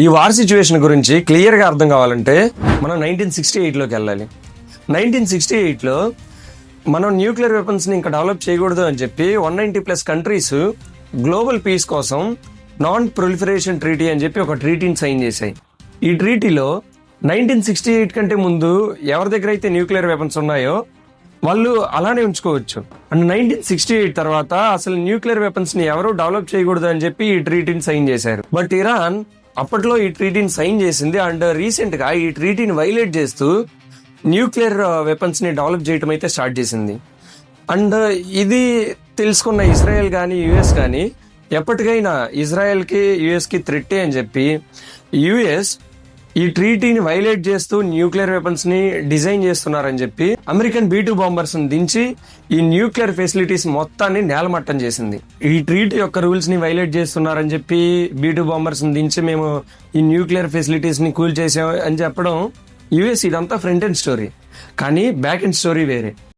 ఈ war situation గురించి క్లియర్గా అర్థం కావాలంటే మనం 1968లోకి వెళ్ళాలి. 1968లో మనం న్యూక్లియర్ వెపన్స్ని ఇంకా డెవలప్ చేయకూడదు అని చెప్పి 190+ కంట్రీస్ గ్లోబల్ పీస్ కోసం నాన్ ప్రొలిఫరేషన్ ట్రీటీ అని చెప్పి ఒక ట్రీటీని సైన్ చేశాయి. ఈ ట్రీటీలో 1968 కంటే ముందు ఎవరి దగ్గర అయితే న్యూక్లియర్ వెపన్స్ ఉన్నాయో వాళ్ళు అలానే ఉంచుకోవచ్చు. అండ్ 1968 తర్వాత అసలు న్యూక్లియర్ వెపన్స్ ని ఎవరు డెవలప్ చేయకూడదు అని చెప్పి ఈ ట్రీటీని సైన్ చేశారు. బట్ ఇరాన్ అప్పట్లో ఈ ట్రీటీని సైన్ చేసింది అండ్ రీసెంట్ గా ఈ ట్రీటీని వైలేట్ చేస్తూ న్యూక్లియర్ వెపన్స్ ని డెవలప్ చేయడం అయితే స్టార్ట్ చేసింది. అండ్ ఇది తెలుసుకున్న ఇజ్రాయెల్ కానీ యుఎస్ కానీ ఎప్పటికైనా ఇజ్రాయెల్కి యుఎస్కి థ్రెట్టే అని చెప్పి యుఎస్ ఈ ట్రీటీని వైలేట్ చేస్తూ న్యూక్లియర్ వెపన్స్ ని డిజైన్ చేస్తున్నారని చెప్పి అమెరికన్ B-2 బాంబర్స్ ని దించి ఈ న్యూక్లియర్ ఫెసిలిటీస్ మొత్తాన్ని నేలమట్టం చేసింది. ఈ ట్రీటీ యొక్క రూల్స్ ని వైలేట్ చేస్తున్నారని చెప్పి B-2 బాంబర్స్ ని దించి మేము ఈ న్యూక్లియర్ ఫెసిలిటీస్ ని కూల్ చేసాం అని చెప్పడం యుఎస్ ఇదంతా ఫ్రంట్ ఎండ్ స్టోరీ, కానీ బ్యాక్ ఎండ్ స్టోరీ వేరే.